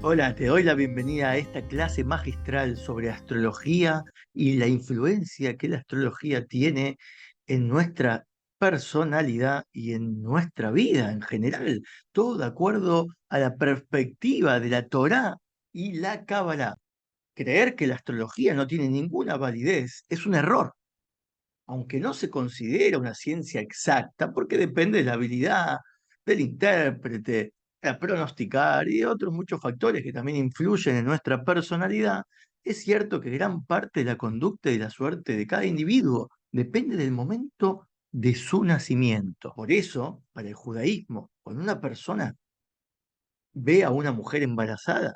Hola, te doy la bienvenida a esta clase magistral sobre astrología y la influencia que la astrología tiene en nuestra personalidad y en nuestra vida en general, todo de acuerdo a la perspectiva de la Torá y la Cábala. Creer que la astrología no tiene ninguna validez es un error, aunque no se considera una ciencia exacta, porque depende de la habilidad del intérprete, a pronosticar y de otros muchos factores que también influyen en nuestra personalidad, es cierto que gran parte de la conducta y la suerte de cada individuo depende del momento de su nacimiento. Por eso, para el judaísmo, cuando una persona ve a una mujer embarazada,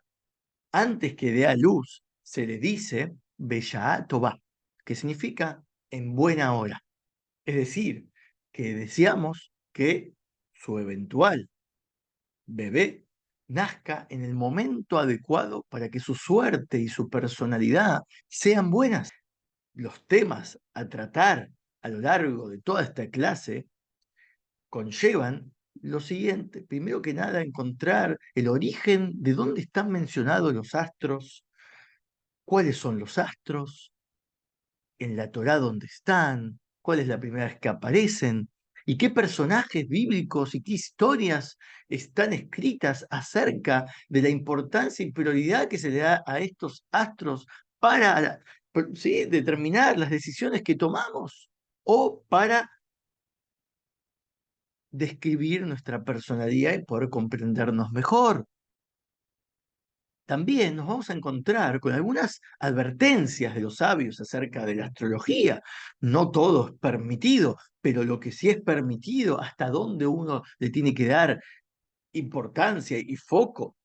antes que dé a luz, se le dice Besha'á Tová, que significa en buena hora. Es decir, que deseamos que su eventual bebé nazca en el momento adecuado para que su suerte y su personalidad sean buenas. Los temas a tratar a lo largo de toda esta clase conllevan lo siguiente. Primero que nada, encontrar el origen de dónde están mencionados los astros, cuáles son los astros, en la Torá dónde están, cuál es la primera vez que aparecen y qué personajes bíblicos y qué historias están escritas acerca de la importancia y prioridad que se le da a estos astros para, ¿sí?, determinar las decisiones que tomamos o para describir nuestra personalidad y poder comprendernos mejor. También nos vamos a encontrar con algunas advertencias de los sabios acerca de la astrología. No todo es permitido, pero lo que sí es permitido, hasta dónde uno le tiene que dar importancia y foco,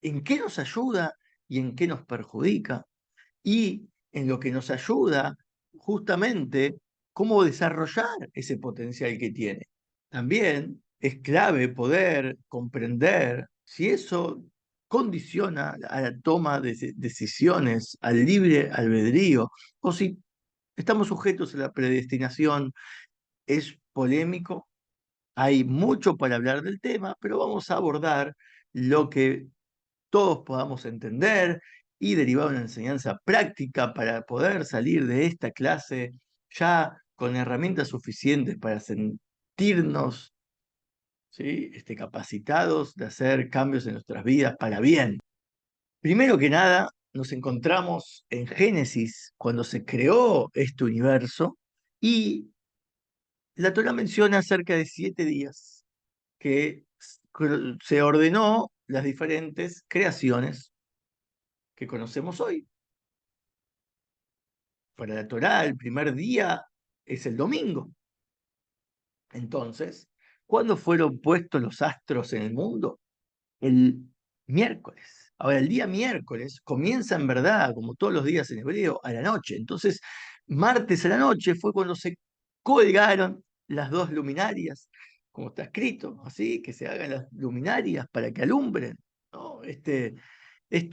en qué nos ayuda y en qué nos perjudica, y en lo que nos ayuda justamente cómo desarrollar ese potencial que tiene. También es clave poder comprender si eso condiciona a la toma de decisiones, al libre albedrío, o si estamos sujetos a la predestinación. Es polémico, hay mucho para hablar del tema, pero vamos a abordar lo que todos podamos entender y derivar una enseñanza práctica para poder salir de esta clase ya con herramientas suficientes para sentirnos, ¿sí?, capacitados de hacer cambios en nuestras vidas para bien. Primero que nada, nos encontramos en Génesis, cuando se creó este universo, y la Torá menciona acerca de 7 días que se ordenó las diferentes creaciones que conocemos hoy. Para la Torá, el primer día es el domingo. Entonces, ¿cuándo fueron puestos los astros en el mundo? El miércoles. Ahora, el día miércoles comienza en verdad, como todos los días en hebreo, a la noche. Entonces, martes a la noche fue cuando se colgaron las dos luminarias, como está escrito, así, que se hagan las luminarias para que alumbren, ¿no?, este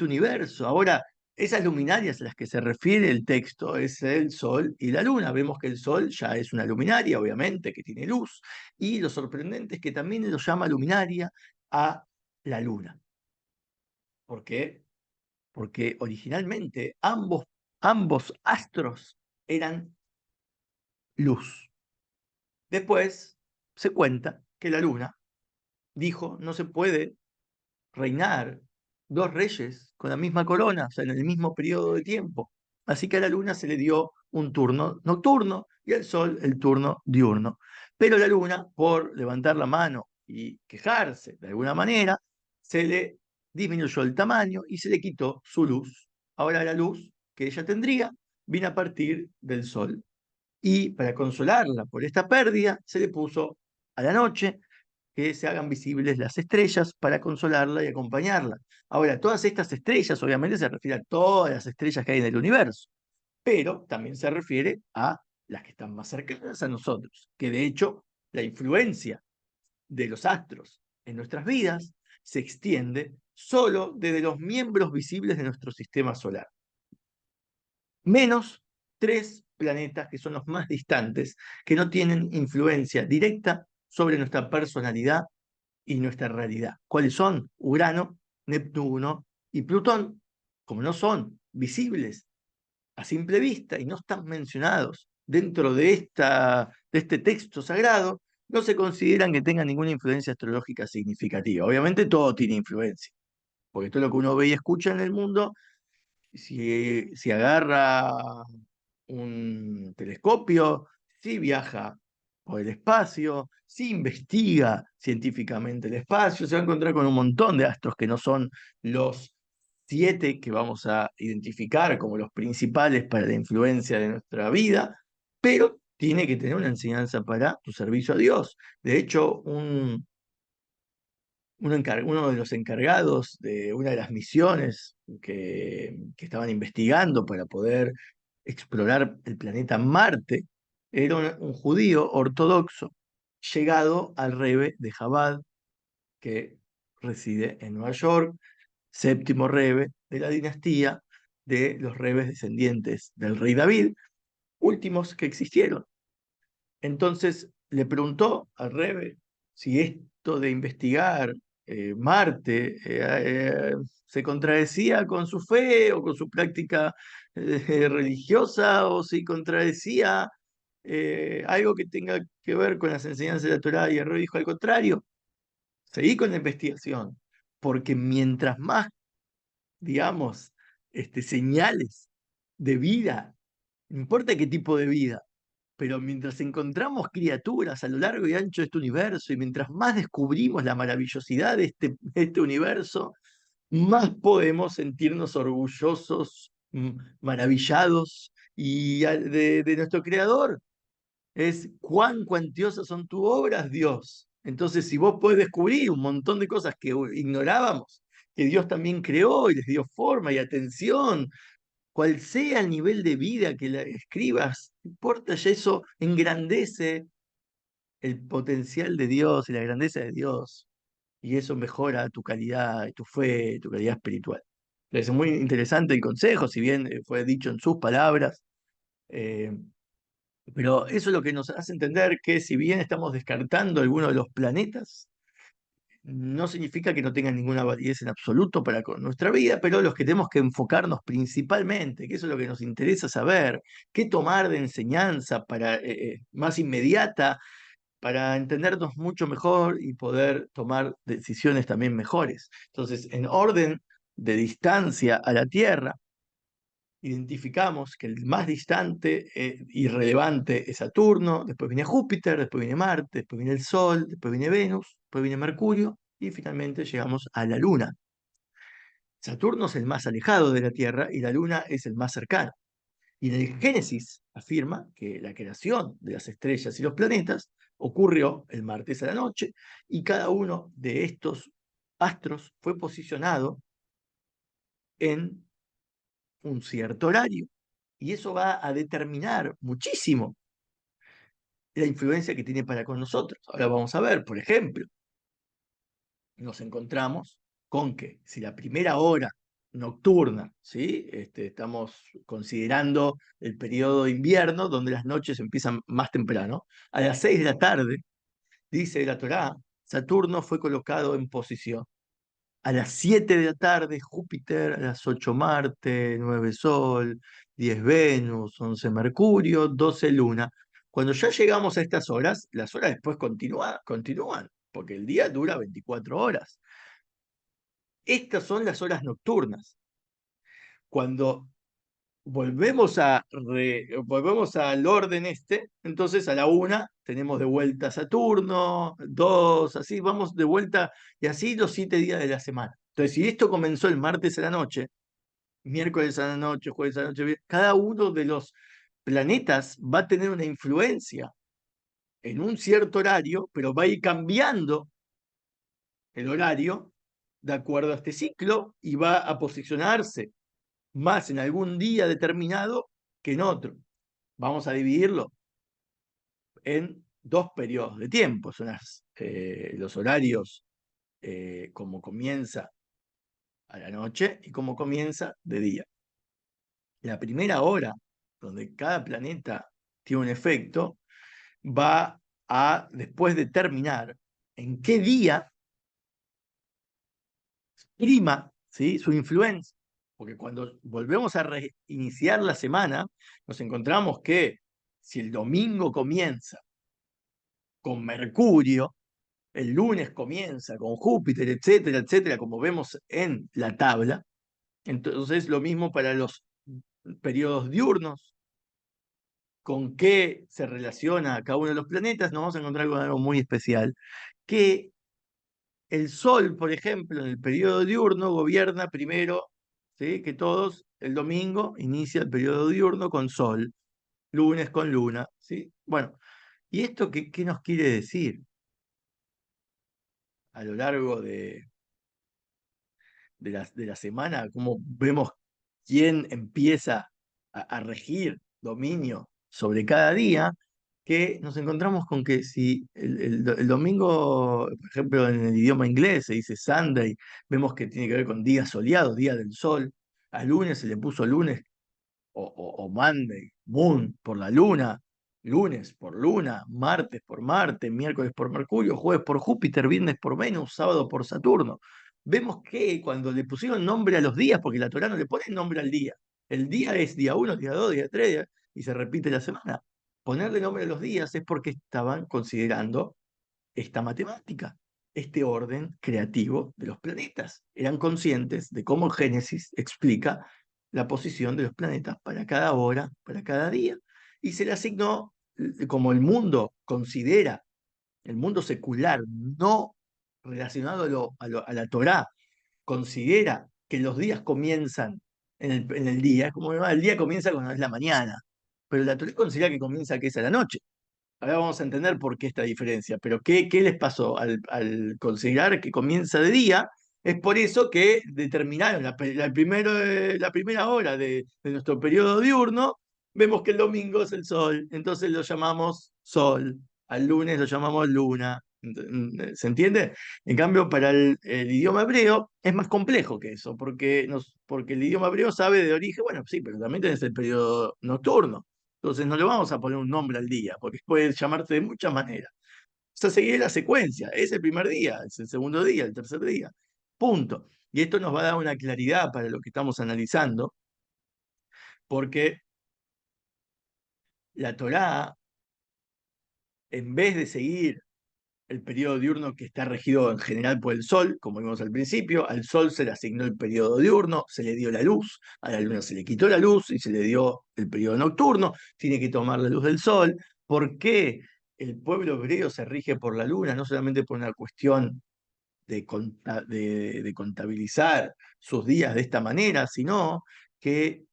universo. Ahora, esas luminarias a las que se refiere el texto es el Sol y la Luna. Vemos que el Sol ya es una luminaria, obviamente, que tiene luz, y lo sorprendente es que también lo llama luminaria a la Luna. ¿Por qué? Porque originalmente ambos astros eran luz. Después se cuenta que la Luna dijo, no se puede reinar dos reyes con la misma corona, o sea, en el mismo periodo de tiempo. Así que a la Luna se le dio un turno nocturno y al Sol el turno diurno. Pero la Luna, por levantar la mano y quejarse de alguna manera, se le disminuyó el tamaño y se le quitó su luz. Ahora la luz que ella tendría viene a partir del Sol. Y para consolarla por esta pérdida, se le puso a la noche que se hagan visibles las estrellas para consolarla y acompañarla. Ahora, todas estas estrellas, obviamente, se refiere a todas las estrellas que hay en el universo, pero también se refiere a las que están más cercanas a nosotros, que de hecho la influencia de los astros en nuestras vidas se extiende solo desde los miembros visibles de nuestro sistema solar, menos 3 planetas que son los más distantes, que no tienen influencia directa sobre nuestra personalidad y nuestra realidad. ¿Cuáles son? Urano, Neptuno y Plutón, como no son visibles a simple vista y no están mencionados dentro de este texto sagrado, no se consideran que tengan ninguna influencia astrológica significativa. Obviamente todo tiene influencia, porque todo lo que uno ve y escucha en el mundo, si agarra un telescopio, si viaja por el espacio, si investiga científicamente el espacio, se va a encontrar con un montón de astros que no son los 7 que vamos a identificar como los principales para la influencia de nuestra vida, pero tiene que tener una enseñanza para tu servicio a Dios. De hecho, uno de los encargados de una de las misiones que estaban investigando para poder explorar el planeta Marte era un judío ortodoxo llegado al Rebbe de Chabad, que reside en Nueva York, séptimo Rebbe de la dinastía de los Rebes descendientes del rey David, últimos que existieron. Entonces le preguntó al Rebe si esto de investigar Marte se contradecía con su fe o con su práctica religiosa, o si contradecía algo que tenga que ver con las enseñanzas de la Torá. Y el Rebe dijo al contrario, seguí con la investigación, porque mientras más, digamos, señales de vida, no importa qué tipo de vida, pero mientras encontramos criaturas a lo largo y ancho de este universo, y mientras más descubrimos la maravillosidad de este universo, más podemos sentirnos orgullosos, maravillados de nuestro Creador. Es cuán cuantiosas son tus obras, Dios. Entonces, si vos podés descubrir un montón de cosas que ignorábamos, que Dios también creó y les dio forma y atención, cual sea el nivel de vida que la escribas, no importa, ya eso engrandece el potencial de Dios y la grandeza de Dios. Y eso mejora tu calidad, tu fe, tu calidad espiritual. Es muy interesante el consejo, si bien fue dicho en sus palabras, eh, pero eso es lo que nos hace entender que si bien estamos descartando algunos de los planetas, no significa que no tengan ninguna validez en absoluto para con nuestra vida, pero los que tenemos que enfocarnos principalmente, que eso es lo que nos interesa saber, qué tomar de enseñanza para, más inmediata, para entendernos mucho mejor y poder tomar decisiones también mejores. Entonces, en orden de distancia a la Tierra, identificamos que el más distante y relevante es Saturno, después viene Júpiter, después viene Marte, después viene el Sol, después viene Venus, después viene Mercurio y finalmente llegamos a la Luna. Saturno es el más alejado de la Tierra y la Luna es el más cercano. Y en el Génesis afirma que la creación de las estrellas y los planetas ocurrió el martes a la noche y cada uno de estos astros fue posicionado en un cierto horario. Y eso va a determinar muchísimo la influencia que tiene para con nosotros. Ahora vamos a ver, por ejemplo, nos encontramos con que si la primera hora nocturna, ¿sí? Estamos considerando el periodo de invierno, donde las noches empiezan más temprano, a las 6 de la tarde, dice la Torá, Saturno fue colocado en posición. A las 7 de la tarde, Júpiter, a las 8 Marte, 9 Sol, 10 Venus, 11 Mercurio, 12 Luna. Cuando ya llegamos a estas horas, las horas después continúan, porque el día dura 24 horas. Estas son las horas nocturnas. Cuando volvemos al orden entonces a la 1 tenemos de vuelta Saturno, 2, así vamos de vuelta, y así los 7 días de la semana. Entonces, si esto comenzó el martes a la noche, miércoles a la noche, jueves a la noche, cada uno de los planetas va a tener una influencia en un cierto horario, pero va a ir cambiando el horario de acuerdo a este ciclo y va a posicionarse más en algún día determinado que en otro. Vamos a dividirlo en 2 periodos de tiempo. Son los horarios como comienza a la noche y como comienza de día. La primera hora, donde cada planeta tiene un efecto, va a después determinar en qué día prima, ¿sí? Su influencia. Porque cuando volvemos a reiniciar la semana, nos encontramos que si el domingo comienza con Mercurio, el lunes comienza con Júpiter, etcétera, etcétera, como vemos en la tabla, entonces lo mismo para los periodos diurnos, con qué se relaciona cada uno de los planetas, nos vamos a encontrar con algo muy especial, que el Sol, por ejemplo, en el periodo diurno gobierna primero, ¿sí? Que todos, el domingo inicia el periodo diurno con Sol, lunes con Luna, ¿sí? Bueno, ¿y esto qué nos quiere decir a lo largo de la semana? ¿Cómo vemos quién empieza a regir dominio sobre cada día? Que nos encontramos con que si el domingo, por ejemplo, en el idioma inglés se dice Sunday, vemos que tiene que ver con día soleado, día del sol. Al lunes se le puso lunes o Monday, Moon por la luna, lunes por luna, martes por Marte, miércoles por Mercurio, jueves por Júpiter, viernes por Venus, sábado por Saturno. Vemos que cuando le pusieron nombre a los días, porque la Torá no le pone nombre al día, el día es día 1, día 2, día 3 y se repite la semana. Ponerle nombre a los días es porque estaban considerando esta matemática, este orden creativo de los planetas. Eran conscientes de cómo Génesis explica la posición de los planetas para cada hora, para cada día, y se le asignó, como el mundo considera, el mundo secular, no relacionado a la Torá, considera que los días comienzan en el día, es como el día comienza cuando es la mañana, pero la Torá considera que comienza que es a la noche. Ahora vamos a entender por qué esta diferencia, pero ¿qué les pasó? Al considerar que comienza de día, es por eso que determinaron la primera hora de nuestro periodo diurno, vemos que el domingo es el sol, entonces lo llamamos sol, al lunes lo llamamos luna. ¿Se entiende? En cambio, para el idioma hebreo es más complejo que eso, porque el idioma hebreo sabe de origen, bueno, sí, pero también tenés el periodo nocturno. Entonces no le vamos a poner un nombre al día, porque puede llamarse de muchas maneras. O sea, seguir la secuencia. Es el primer día, es el segundo día, el tercer día. Punto. Y esto nos va a dar una claridad para lo que estamos analizando, porque la Torá, en vez de seguir el periodo diurno que está regido en general por el sol, como vimos al principio, al sol se le asignó el periodo diurno, se le dio la luz, a la luna se le quitó la luz y se le dio el periodo nocturno, tiene que tomar la luz del sol. ¿Por qué el pueblo hebreo se rige por la luna? No solamente por una cuestión de contabilizar sus días de esta manera, sino que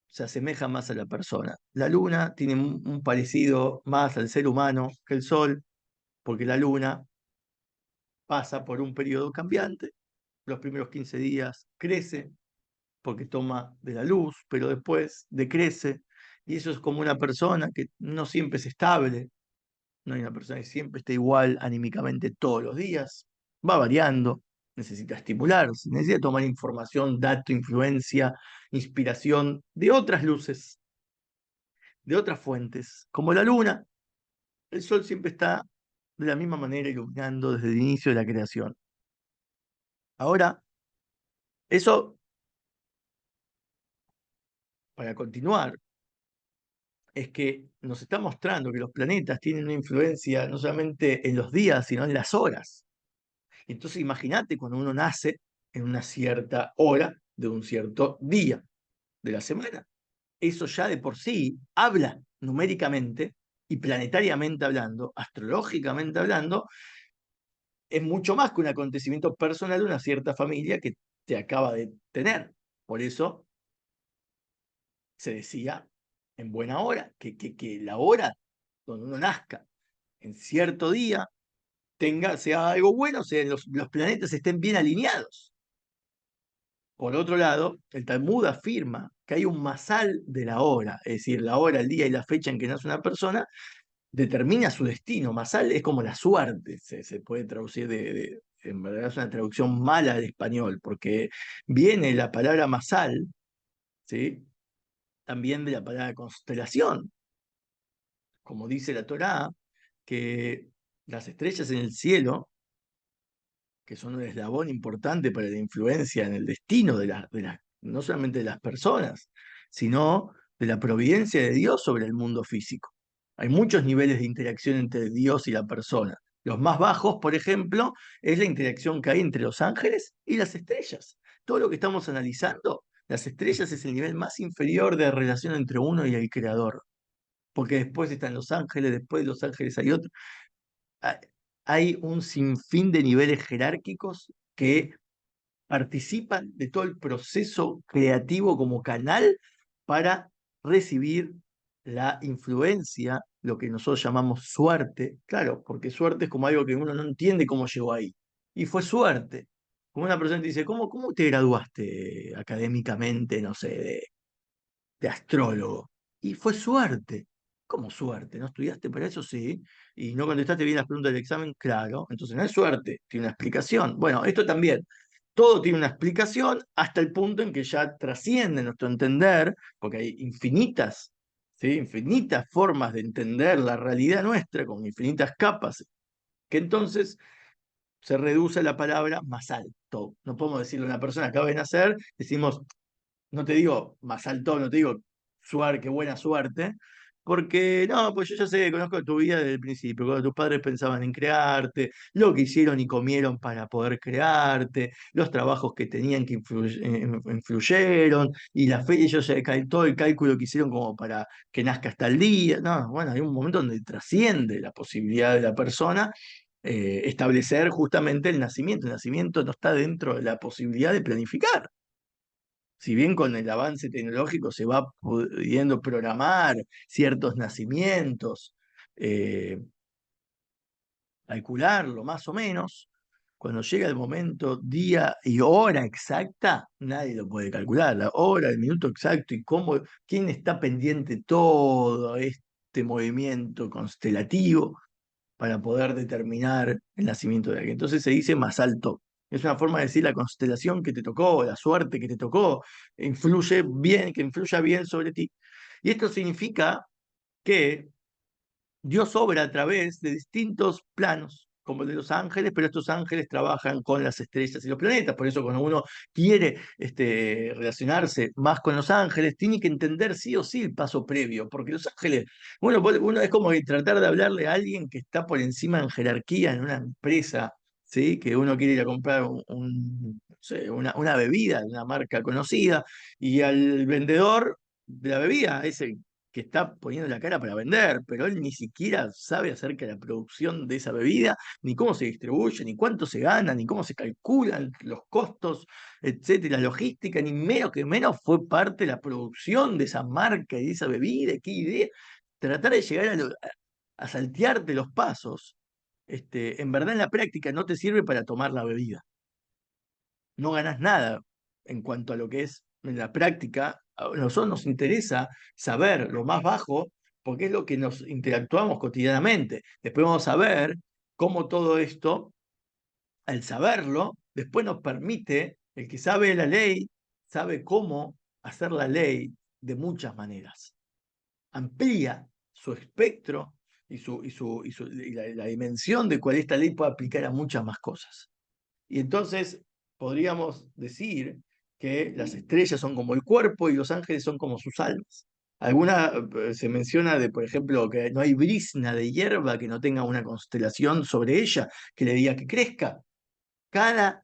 se asemeja más a la persona. La luna tiene un parecido más al ser humano que el sol, porque la luna pasa por un periodo cambiante. Los primeros 15 días crece porque toma de la luz, pero después decrece. Y eso es como una persona que no siempre es estable, no hay una persona que siempre esté igual anímicamente todos los días, va variando, necesita estimularse, necesita tomar información, dato, influencia, inspiración de otras luces, de otras fuentes, como la luna. El sol siempre está de la misma manera iluminando desde el inicio de la creación. Ahora, eso, para continuar, es que nos está mostrando que los planetas tienen una influencia no solamente en los días, sino en las horas. Entonces imagínate cuando uno nace en una cierta hora de un cierto día de la semana. Eso ya de por sí habla numéricamente y planetariamente hablando, astrológicamente hablando, es mucho más que un acontecimiento personal de una cierta familia que te acaba de tener. Por eso se decía en buena hora, que la hora donde uno nazca en cierto día sea algo bueno, o sea, los planetas estén bien alineados. Por otro lado, el Talmud afirma que hay un masal de la hora, es decir, la hora, el día y la fecha en que nace una persona, determina su destino. Masal es como la suerte, se puede traducir en verdad es una traducción mala del español, porque viene la palabra masal, ¿sí? También de la palabra constelación, como dice la Torá, que las estrellas en el cielo que son un eslabón importante para la influencia en el destino no solamente de las personas, sino de la providencia de Dios sobre el mundo físico. Hay muchos niveles de interacción entre Dios y la persona. Los más bajos, por ejemplo, es la interacción que hay entre los ángeles y las estrellas. Todo lo que estamos analizando, las estrellas es el nivel más inferior de relación entre uno y el creador, porque después están los ángeles, después de los ángeles hay otro. Ha- Hay un sinfín de niveles jerárquicos que participan de todo el proceso creativo como canal para recibir la influencia, lo que nosotros llamamos suerte, claro, porque suerte es como algo que uno no entiende cómo llegó ahí. Y fue suerte. Como una persona te dice, ¿cómo te graduaste académicamente, no sé, de astrólogo? Y fue suerte. ¿Cómo suerte? ¿No estudiaste para eso? Sí. ¿Y no contestaste bien las preguntas del examen? Claro. Entonces no es suerte, tiene una explicación. Bueno, esto también. Todo tiene una explicación hasta el punto en que ya trasciende nuestro entender, porque hay infinitas, ¿sí? Infinitas formas de entender la realidad nuestra, con infinitas capas, que entonces se reduce a la palabra más alto. No podemos decirle a una persona que acaba de nacer, decimos no te digo más alto, no te digo suerte, qué buena suerte, porque no, pues yo ya sé, conozco tu vida desde el principio, cuando tus padres pensaban en crearte, lo que hicieron y comieron para poder crearte, los trabajos que tenían que influyeron, y la fe, ellos ya todo el cálculo que hicieron como para que nazca hasta el día. No, bueno, hay un momento donde trasciende la posibilidad de la persona. Establecer justamente el nacimiento. El nacimiento no está dentro de la posibilidad de planificar. Si bien con el avance tecnológico se va pudiendo programar ciertos nacimientos, eh, calcularlo más o menos, cuando llega el momento, día y hora exacta, nadie lo puede calcular, la hora, el minuto exacto y cómo, quién está pendiente de todo este movimiento constelativo para poder determinar el nacimiento de alguien. Entonces se dice más alto. Es una forma de decir la constelación que te tocó, la suerte que te tocó, influye bien, que influya bien sobre ti. Y esto significa que Dios obra a través de distintos planos, como el de los ángeles, pero estos ángeles trabajan con las estrellas y los planetas. Por eso cuando uno quiere relacionarse más con los ángeles, tiene que entender sí o sí el paso previo, porque los ángeles, uno es como que tratar de hablarle a alguien que está por encima en jerarquía en una empresa, ¿sí? Que uno quiere ir a comprar no sé, una bebida de una marca conocida, y al vendedor de la bebida, ese que está poniendo la cara para vender, pero él ni siquiera sabe acerca de la producción de esa bebida, ni cómo se distribuye, ni cuánto se gana, ni cómo se calculan los costos, etcétera, la logística, ni menos que menos fue parte de la producción de esa marca y de esa bebida, qué idea. Tratar de llegar a saltearte los pasos, en verdad en la práctica no te sirve para tomar la bebida. No ganas nada en cuanto a lo que es en la práctica. A nosotros nos interesa saber lo más bajo porque es lo que nos interactuamos cotidianamente. Después vamos a ver cómo todo esto, al saberlo, después nos permite, el que sabe la ley, sabe cómo hacer la ley de muchas maneras. Amplía su espectro y la dimensión de cuál esta ley puede aplicar a muchas más cosas. Y entonces podríamos decir que las estrellas son como el cuerpo y los ángeles son como sus almas. Se menciona de, por ejemplo, que no hay brizna de hierba que no tenga una constelación sobre ella que le diga que crezca. Cada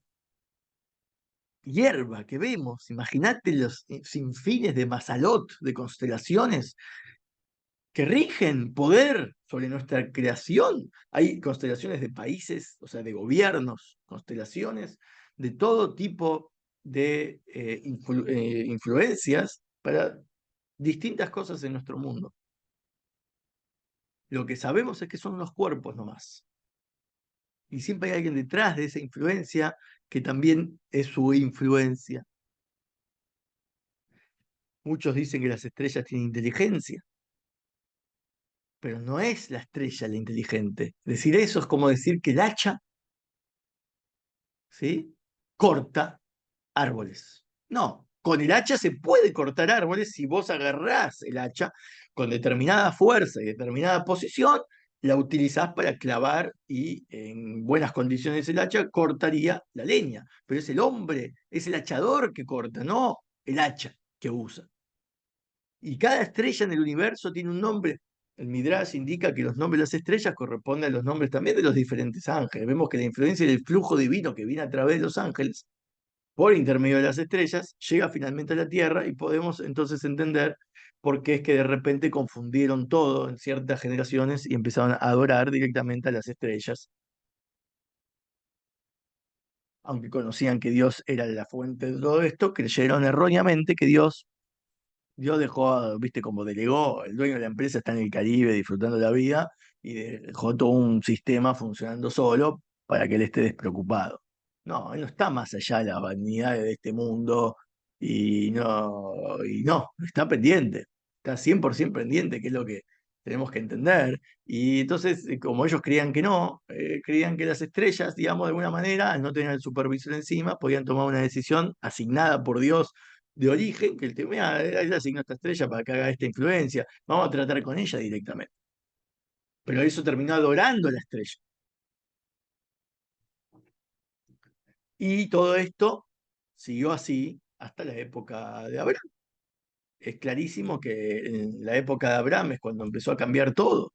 hierba que vemos, imagínate los sinfines de Mazalot, de constelaciones que rigen poder sobre nuestra creación. Hay constelaciones de países, o sea, de gobiernos, constelaciones de todo tipo de influencias para distintas cosas en nuestro mundo. Lo que sabemos es que son los cuerpos nomás. Y siempre hay alguien detrás de esa influencia que también es su influencia. Muchos dicen que las estrellas tienen inteligencia, pero no es la estrella la inteligente. Decir eso es como decir que el hacha, ¿sí?, corta árboles. No, con el hacha se puede cortar árboles si vos agarrás el hacha con determinada fuerza y determinada posición la utilizás para clavar y en buenas condiciones el hacha cortaría la leña. Pero es el hombre, es el hachador que corta, no el hacha que usa. Y cada estrella en el universo tiene un nombre. El Midrash indica que los nombres de las estrellas corresponden a los nombres también de los diferentes ángeles. Vemos que la influencia del flujo divino que viene a través de los ángeles, por intermedio de las estrellas, llega finalmente a la Tierra y podemos entonces entender por qué es que de repente confundieron todo en ciertas generaciones y empezaron a adorar directamente a las estrellas, aunque conocían que Dios era la fuente de todo esto, creyeron erróneamente que Dios dejó, viste, como delegó, el dueño de la empresa está en el Caribe disfrutando la vida y dejó todo un sistema funcionando solo para que él esté despreocupado. No, él no está más allá de las vanidades de este mundo y no, está pendiente, está 100% pendiente, que es lo que tenemos que entender. Y entonces, como ellos creían que no, creían que las estrellas, digamos, de alguna manera, al no tener el supervisor encima, podían tomar una decisión asignada por Dios de origen, que el tema, mira, él asignó esta estrella para que haga esta influencia, vamos a tratar con ella directamente. Pero eso terminó adorando a la estrella. Y todo esto siguió así hasta la época de Abraham. Es clarísimo que en la época de Abraham es cuando empezó a cambiar todo.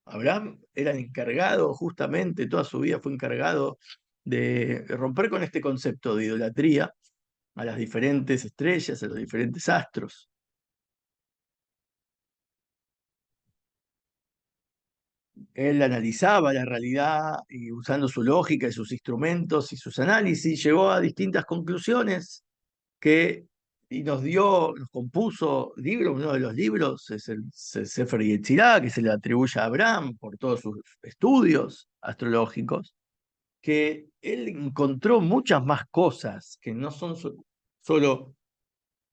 Abraham era el encargado, justamente, toda su vida fue encargado de romper con este concepto de idolatría a las diferentes estrellas, a los diferentes astros. Él analizaba la realidad y usando su lógica y sus instrumentos y sus análisis, llegó a distintas conclusiones que y nos compuso libros. Uno de los libros es el Sefer Yetzirah, que se le atribuye a Abraham por todos sus estudios astrológicos, que él encontró muchas más cosas que no son solo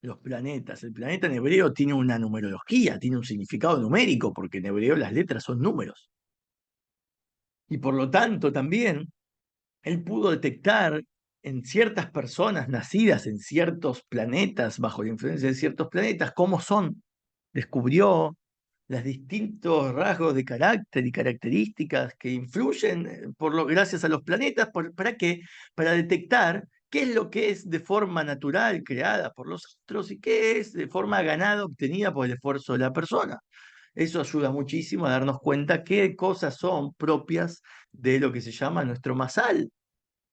los planetas. El planeta en hebreo tiene una numerología, tiene un significado numérico, porque en hebreo las letras son números. Y por lo tanto también él pudo detectar en ciertas personas nacidas en ciertos planetas, bajo la influencia de ciertos planetas, cómo son. Descubrió los distintos rasgos de carácter y características que influyen gracias a los planetas. ¿Para qué? Para detectar qué es lo que es de forma natural creada por los astros y qué es de forma ganada obtenida por el esfuerzo de la persona. Eso ayuda muchísimo a darnos cuenta qué cosas son propias de lo que se llama nuestro masal,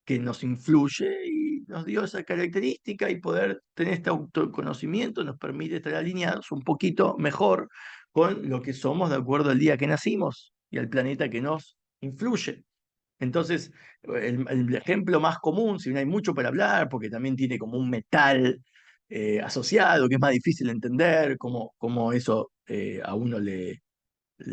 que nos influye y nos dio esa característica, y poder tener este autoconocimiento nos permite estar alineados un poquito mejor con lo que somos de acuerdo al día que nacimos y al planeta que nos influye. Entonces, el ejemplo más común, si bien hay mucho para hablar, porque también tiene como un metal asociado, que es más difícil de entender, cómo eso a uno le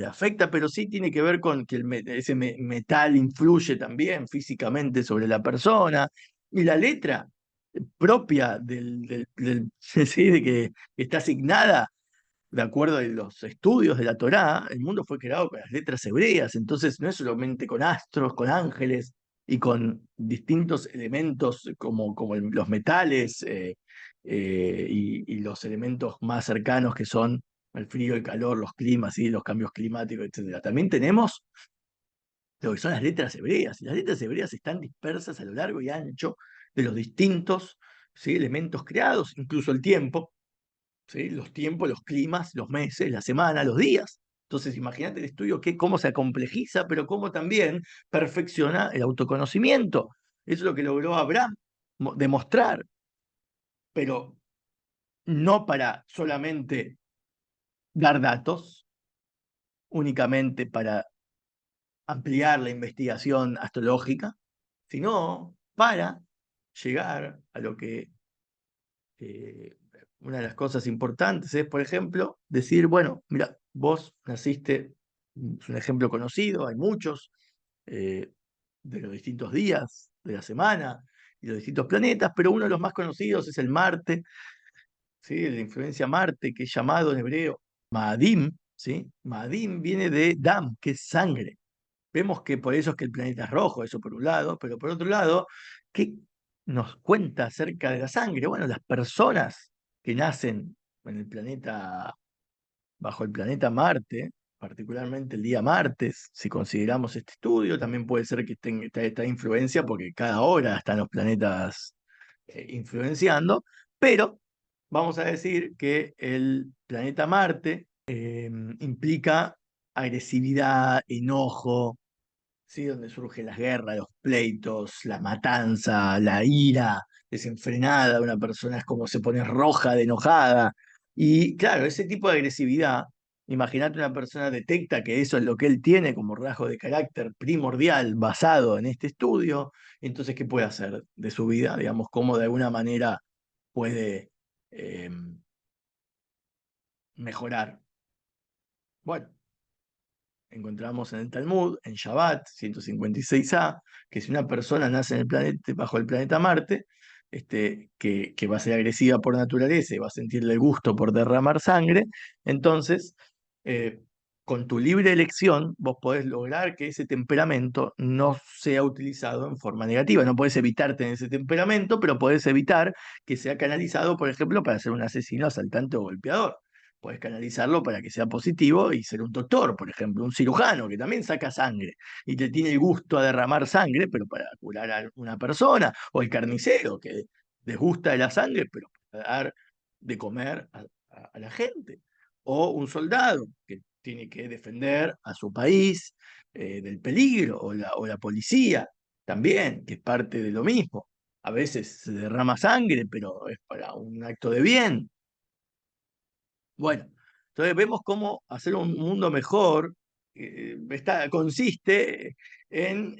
afecta, pero sí tiene que ver con que ese metal influye también físicamente sobre la persona. Y la letra propia sí, de que está asignada de acuerdo a los estudios de la Torá, el mundo fue creado con las letras hebreas. Entonces no es solamente con astros, con ángeles y con distintos elementos como los metales y los elementos más cercanos, que son el frío, el calor, los climas, y los cambios climáticos, etcétera. También tenemos lo que son las letras hebreas. Y las letras hebreas están dispersas a lo largo y ancho de los distintos, ¿sí?, elementos creados, incluso el tiempo, ¿sí?, los tiempos, los climas, los meses, la semana, los días. Entonces, imagínate el estudio, cómo se complejiza, pero cómo también perfecciona el autoconocimiento. Eso es lo que logró Abraham demostrar, pero no para solamente dar datos, únicamente para ampliar la investigación astrológica, sino para llegar a lo que eh, una de las cosas importantes es, por ejemplo, decir, bueno, mira, vos naciste, es un ejemplo conocido, hay muchos, eh, de los distintos días de la semana y los distintos planetas, pero uno de los más conocidos es el Marte, ¿sí?, de la influencia Marte, que es llamado en hebreo Maadim, ¿sí? Maadim viene de Dam, que es sangre. Vemos que por eso es que el planeta es rojo, eso por un lado, pero por otro lado, ¿qué nos cuenta acerca de la sangre? Bueno, las personas que nacen en el planeta, bajo el planeta Marte, particularmente el día martes, si consideramos este estudio, también puede ser que esta influencia, porque cada hora están los planetas influenciando, pero vamos a decir que el planeta Marte implica agresividad, enojo, ¿sí? Donde surgen las guerras, los pleitos, la matanza, la ira desenfrenada, una persona es como se pone roja de enojada. Y claro, ese tipo de agresividad, imagínate una persona detecta que eso es lo que él tiene como rasgo de carácter primordial basado en este estudio, entonces, ¿qué puede hacer de su vida? Digamos, cómo de alguna manera puede eh, mejorar. Bueno, encontramos en el Talmud, en Shabbat 156a, que si una persona nace en el planeta, bajo el planeta Marte, que va a ser agresiva por naturaleza y va a sentirle el gusto por derramar sangre, entonces, eh, con tu libre elección, vos podés lograr que ese temperamento no sea utilizado en forma negativa. No podés evitar tener ese temperamento, pero podés evitar que sea canalizado, por ejemplo, para ser un asesino, asaltante o golpeador. Puedes canalizarlo para que sea positivo y ser un doctor, por ejemplo, un cirujano que también saca sangre y te tiene el gusto a derramar sangre, pero para curar a una persona, o el carnicero que les gusta de la sangre, pero para dar de comer a la gente, o un soldado que tiene que defender a su país del peligro, o la policía también, que es parte de lo mismo. A veces se derrama sangre, pero es para un acto de bien. Bueno, entonces vemos cómo hacer un mundo mejor consiste en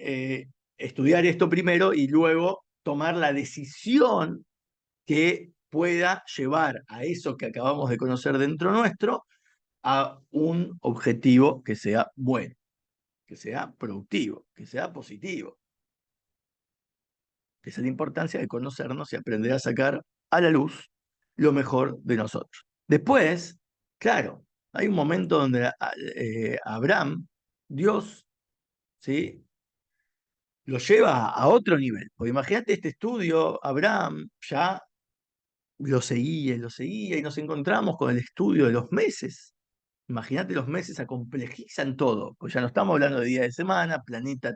estudiar esto primero y luego tomar la decisión que pueda llevar a eso que acabamos de conocer dentro nuestro a un objetivo que sea bueno, que sea productivo, que sea positivo. Esa es la importancia de conocernos y aprender a sacar a la luz lo mejor de nosotros. Después, claro, hay un momento donde Abraham, Dios, ¿sí? Lo lleva a otro nivel. Porque imagínate este estudio, Abraham ya lo seguía y nos encontramos con el estudio de los meses. Imagínate, los meses acomplejizan todo, pues ya no estamos hablando de día de semana, planeta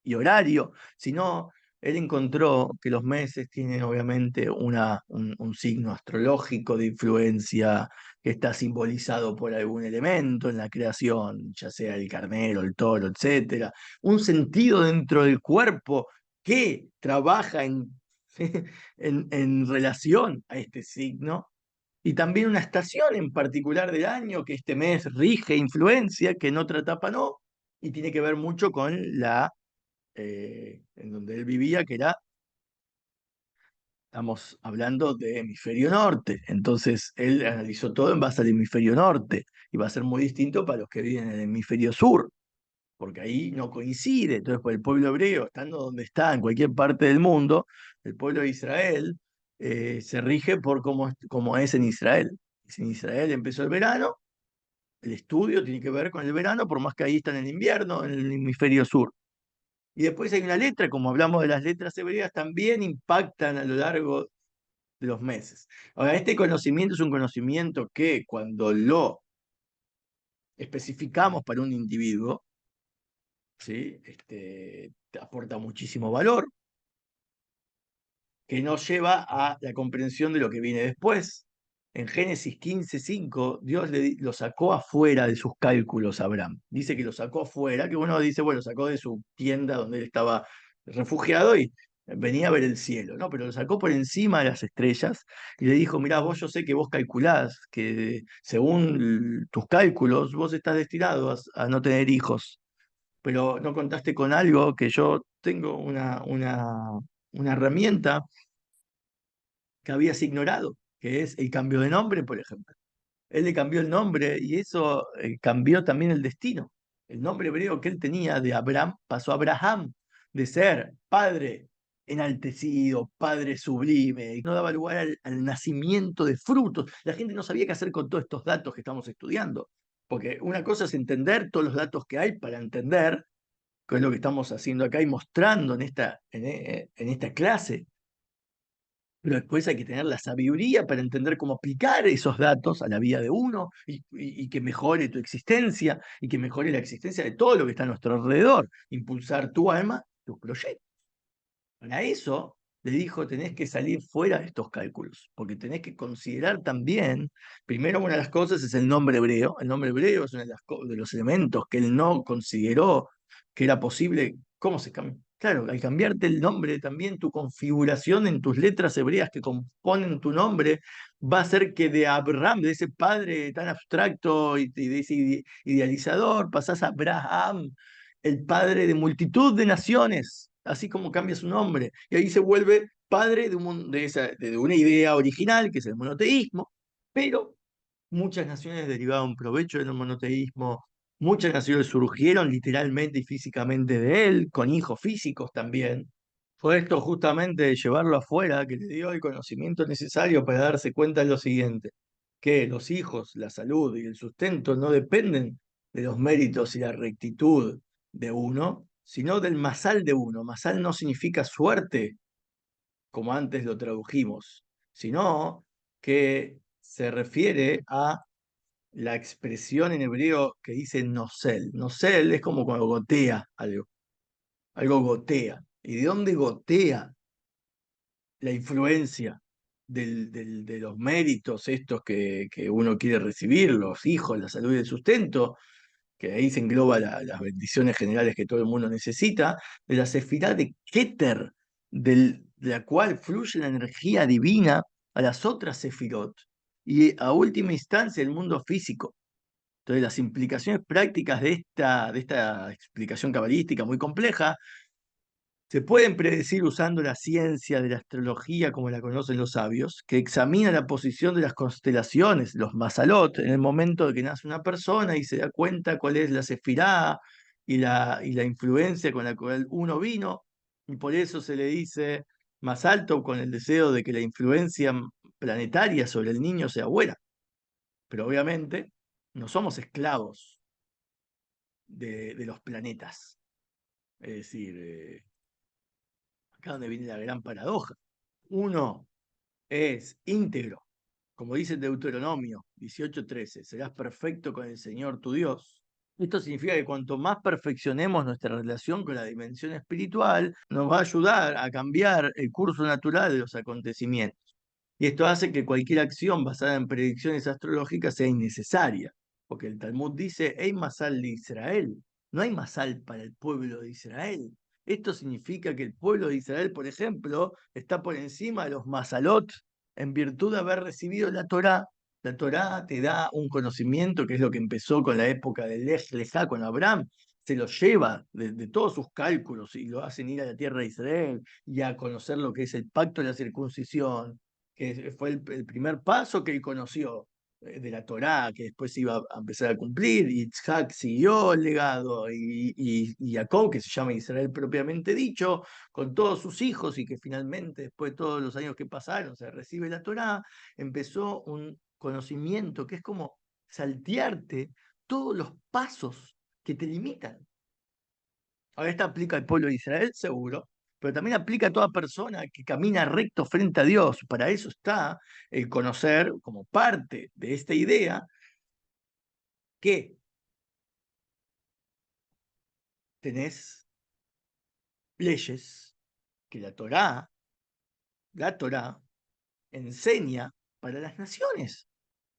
y horario, sino él encontró que los meses tienen obviamente un signo astrológico de influencia que está simbolizado por algún elemento en la creación, ya sea el carnero, el toro, etcétera, un sentido dentro del cuerpo que trabaja en relación a este signo, y también una estación en particular del año que este mes rige influencia, que en otra etapa no, y tiene que ver mucho con en donde él vivía, que era, estamos hablando de hemisferio norte. Entonces él analizó todo en base al hemisferio norte y va a ser muy distinto para los que viven en el hemisferio sur, porque ahí no coincide. Entonces, por el pueblo hebreo, estando donde está, en cualquier parte del mundo, el pueblo de Israel se rige por cómo es en Israel. Si en Israel empezó el verano, el estudio tiene que ver con el verano, por más que ahí están en invierno, en el hemisferio sur. Y después hay una letra, como hablamos de las letras hebreas, también impactan a lo largo de los meses. Ahora, este conocimiento es un conocimiento que cuando lo especificamos para un individuo, ¿sí? Te aporta muchísimo valor, que nos lleva a la comprensión de lo que viene después. En Génesis 15:5, Dios lo sacó afuera de sus cálculos a Abraham. Dice que lo sacó afuera, que uno dice, bueno, lo sacó de su tienda donde él estaba refugiado y venía a ver el cielo, ¿no? Pero lo sacó por encima de las estrellas y le dijo, mirá, vos, yo sé que vos calculás, que según tus cálculos vos estás destinado a no tener hijos, pero no contaste con algo que yo tengo una herramienta que habías ignorado, que es el cambio de nombre, por ejemplo. Él le cambió el nombre y eso cambió también el destino. El nombre hebreo que él tenía de Abraham pasó a Abraham, de ser padre enaltecido, padre sublime, no daba lugar al nacimiento de frutos. La gente no sabía qué hacer con todos estos datos que estamos estudiando, porque una cosa es entender todos los datos que hay para entender, que es lo que estamos haciendo acá y mostrando en esta clase, pero después hay que tener la sabiduría para entender cómo aplicar esos datos a la vida de uno y que mejore tu existencia y que mejore la existencia de todo lo que está a nuestro alrededor, impulsar tu alma, tus proyectos. Para eso le dijo, tenés que salir fuera de estos cálculos, porque tenés que considerar también, primero una de las cosas es el nombre hebreo. El nombre hebreo es uno de los elementos que él no consideró que era posible. ¿Cómo se cambia? Claro, al cambiarte el nombre, también tu configuración en tus letras hebreas que componen tu nombre va a hacer que de Abraham, de ese padre tan abstracto y de ese idealizador, pasás a Abraham, el padre de multitud de naciones, así como cambia su nombre. Y ahí se vuelve padre de una idea original, que es el monoteísmo, pero muchas naciones derivaron provecho del monoteísmo, muchas naciones surgieron literalmente y físicamente de él, con hijos físicos también. Fue esto justamente de llevarlo afuera que le dio el conocimiento necesario para darse cuenta de lo siguiente, que los hijos, la salud y el sustento no dependen de los méritos y la rectitud de uno, sino del masal de uno. Masal no significa suerte, como antes lo tradujimos, sino que se refiere a la expresión en hebreo que dice nosel. Nosel es como cuando gotea algo, algo gotea. ¿Y de dónde gotea la influencia de los méritos estos que uno quiere recibir, los hijos, la salud y el sustento? Que ahí se engloba las bendiciones generales que todo el mundo necesita, de la sefirá de Keter, de la cual fluye la energía divina a las otras sefirot, y a última instancia el mundo físico. Entonces las implicaciones prácticas de esta explicación cabalística muy compleja se pueden predecir usando la ciencia de la astrología como la conocen los sabios, que examina la posición de las constelaciones, los masalot, en el momento de que nace una persona y se da cuenta cuál es la sefirá y la influencia con la cual uno vino, y por eso se le dice más alto con el deseo de que la influencia planetaria sobre el niño sea buena. Pero obviamente no somos esclavos de los planetas. Es decir, acá donde viene la gran paradoja. Uno es íntegro, como dice el Deuteronomio 18:13, serás perfecto con el Señor tu Dios. Esto significa que cuanto más perfeccionemos nuestra relación con la dimensión espiritual, nos va a ayudar a cambiar el curso natural de los acontecimientos. Y esto hace que cualquier acción basada en predicciones astrológicas sea innecesaria, porque el Talmud dice, hay masal de Israel, no hay masal para el pueblo de Israel. Esto significa que el pueblo de Israel, por ejemplo, está por encima de los masalot en virtud de haber recibido la Torá. La Torá te da un conocimiento que es lo que empezó con la época del Lej Lejá, con Abraham, se lo lleva de todos sus cálculos y lo hacen ir a la tierra de Israel y a conocer lo que es el pacto de la circuncisión, que fue el primer paso que él conoció de la Torá, que después iba a empezar a cumplir, y Isaac siguió el legado, y Jacob, que se llama Israel propiamente dicho, con todos sus hijos, y que finalmente, después de todos los años que pasaron, se recibe la Torá, empezó un conocimiento que es como saltearte todos los pasos que te limitan. Ahora, esta aplica al pueblo de Israel, seguro, pero también aplica a toda persona que camina recto frente a Dios. Para eso está el conocer, como parte de esta idea, que tenés leyes que la Torá enseña para las naciones.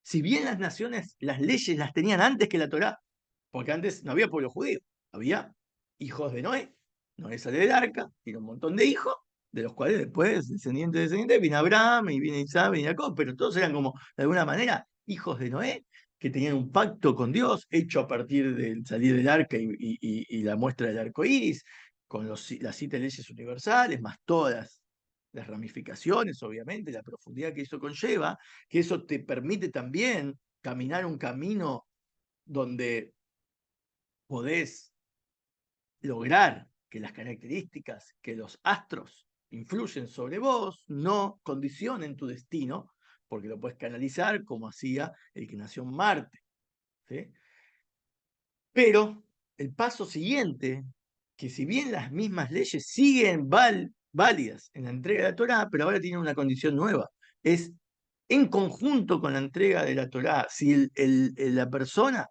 Si bien las naciones, las leyes las tenían antes que la Torá, porque antes no había pueblo judío, había hijos de Noé. Noé sale del arca, tiene un montón de hijos, de los cuales después, descendiente, viene Abraham y viene Isaac, viene Jacob, pero todos eran como, de alguna manera, hijos de Noé, que tenían un pacto con Dios, hecho a partir del salir del arca y la muestra del arco iris, con las 7 leyes universales, más todas las ramificaciones, obviamente, la profundidad que eso conlleva, que eso te permite también caminar un camino donde podés lograr que las características que los astros influyen sobre vos no condicionen tu destino, porque lo puedes canalizar como hacía el que nació en Marte. ¿Sí? Pero el paso siguiente, que si bien las mismas leyes siguen válidas en la entrega de la Torá, pero ahora tienen una condición nueva. Es en conjunto con la entrega de la Torá. Si la persona,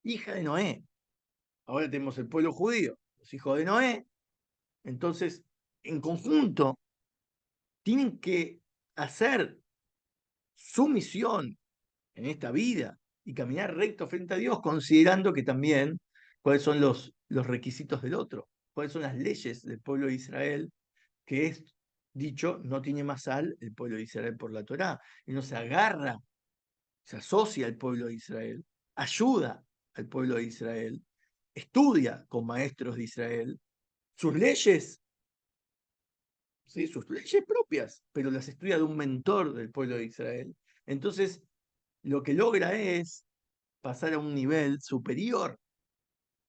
hija de Noé, ahora tenemos el pueblo judío, los hijos de Noé, entonces en conjunto tienen que hacer su misión en esta vida y caminar recto frente a Dios, considerando que también cuáles son los requisitos del otro, cuáles son las leyes del pueblo de Israel, que es dicho, no tiene más sal el pueblo de Israel por la Torá, y no se agarra, se asocia al pueblo de Israel, ayuda al pueblo de Israel, estudia con maestros de Israel, sus leyes, ¿sí? Sus leyes propias, pero las estudia de un mentor del pueblo de Israel. Entonces, lo que logra es pasar a un nivel superior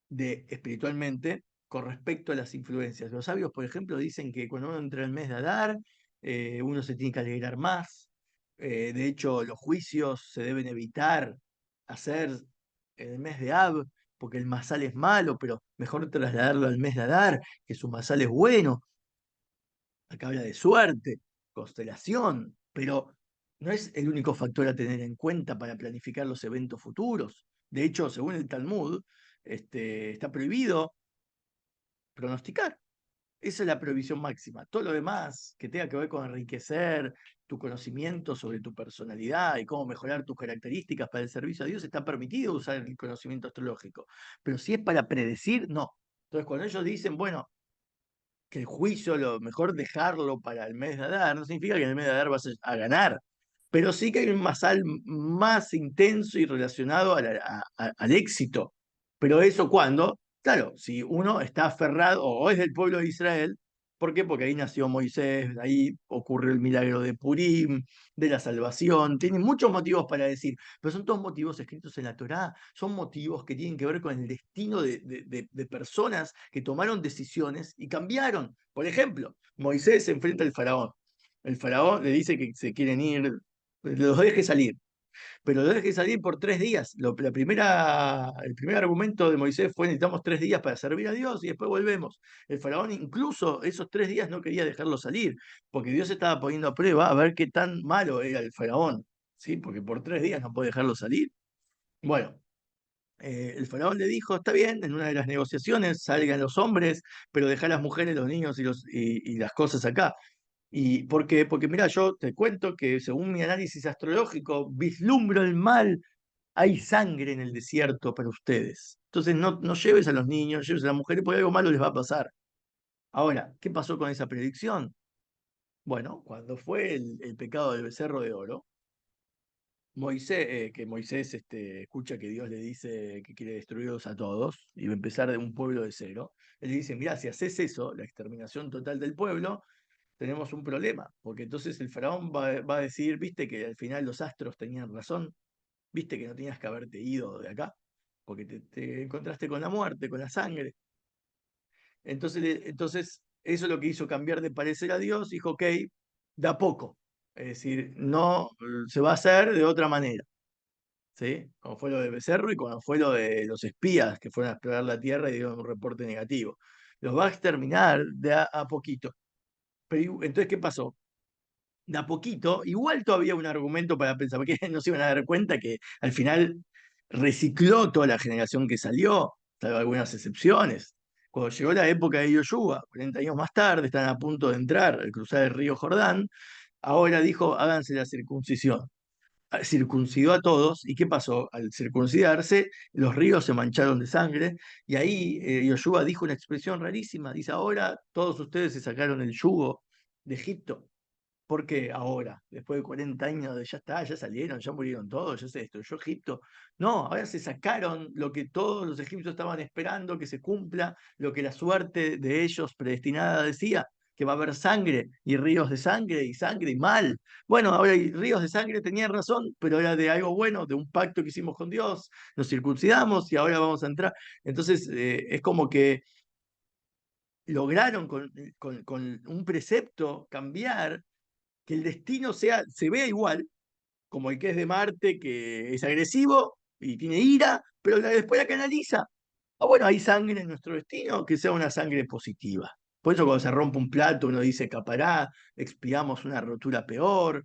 de espiritualmente con respecto a las influencias. Los sabios, por ejemplo, dicen que cuando uno entra en el mes de Adar, uno se tiene que alegrar más. De hecho, los juicios se deben evitar hacer en el mes de Ab, porque el masal es malo, pero mejor trasladarlo al mes de Adar, que su masal es bueno. Acá habla de suerte, constelación, pero no es el único factor a tener en cuenta para planificar los eventos futuros. De hecho, según el Talmud, está prohibido pronosticar. Esa es la prohibición máxima. Todo lo demás que tenga que ver con enriquecer tu conocimiento sobre tu personalidad y cómo mejorar tus características para el servicio a Dios, está permitido usar el conocimiento astrológico. Pero si es para predecir, no. Entonces, cuando ellos dicen, bueno, que el juicio lo mejor dejarlo para el mes de Adar, no significa que en el mes de Adar vas a ganar, pero sí que hay un masal más intenso y relacionado al éxito. Pero eso cuando, claro, si uno está aferrado o es del pueblo de Israel, ¿por qué? Porque ahí nació Moisés, ahí ocurrió el milagro de Purim, de la salvación, tiene muchos motivos para decir, pero son todos motivos escritos en la Torá, son motivos que tienen que ver con el destino de personas que tomaron decisiones y cambiaron. Por ejemplo, Moisés se enfrenta al faraón. El faraón le dice que se quieren ir, los deje salir, pero los deje salir por 3 días. El primer argumento de Moisés fue necesitamos 3 días para servir a Dios y después volvemos. El faraón incluso esos 3 días no quería dejarlo salir, porque Dios estaba poniendo a prueba a ver qué tan malo era el faraón, ¿sí? Porque por 3 días no puede dejarlo salir. Bueno, el faraón le dijo, está bien, en una de las negociaciones salgan los hombres, pero deja las mujeres, los niños y las cosas acá. ¿Y por qué? Porque mira, yo te cuento que según mi análisis astrológico, vislumbro el mal, hay sangre en el desierto para ustedes. Entonces no lleves a los niños, lleves a las mujeres, porque algo malo les va a pasar. Ahora, ¿qué pasó con esa predicción? Bueno, cuando fue el pecado del becerro de oro, que Moisés escucha que Dios le dice que quiere destruirlos a todos y va a empezar de un pueblo de cero, él le dice, mira, si haces eso, la exterminación total del pueblo, tenemos un problema, porque entonces el faraón va a decir, viste que al final los astros tenían razón, viste que no tenías que haberte ido de acá, porque te encontraste con la muerte, con la sangre. Entonces, eso es lo que hizo cambiar de parecer a Dios, dijo, ok, da poco, es decir, no se va a hacer de otra manera. ¿Sí? Como fue lo de Becerro y como fue lo de los espías que fueron a explorar la Tierra y dieron un reporte negativo. Los va a exterminar de a poquito. Pero entonces, ¿qué pasó? De a poquito, igual todavía un argumento para pensar, porque no se iban a dar cuenta que al final recicló toda la generación que salió, salvo algunas excepciones. Cuando llegó la época de Yoshua, 40 años más tarde, están a punto de entrar al cruzar el río Jordán, ahora dijo, háganse la circuncisión. Circuncidó a todos, ¿y qué pasó? Al circuncidarse, los ríos se mancharon de sangre, y ahí Yoshua dijo una expresión rarísima, dice, ahora todos ustedes se sacaron el yugo de Egipto. ¿Por qué ahora? Después de 40 años, ya está, ya salieron, ya murieron todos, ya se destruyó Egipto. No, ahora se sacaron lo que todos los egipcios estaban esperando que se cumpla, lo que la suerte de ellos predestinada decía, que va a haber sangre y ríos de sangre y mal. Bueno, ahora hay ríos de sangre, tenían razón, pero era de algo bueno, de un pacto que hicimos con Dios, nos circuncidamos y ahora vamos a entrar. Entonces, es como que lograron con un precepto cambiar que el destino se vea igual, como el que es de Marte, que es agresivo y tiene ira, pero después la canaliza. Ah, bueno, hay sangre en nuestro destino, que sea una sangre positiva. Por eso cuando se rompe un plato uno dice capará, expiamos una rotura peor.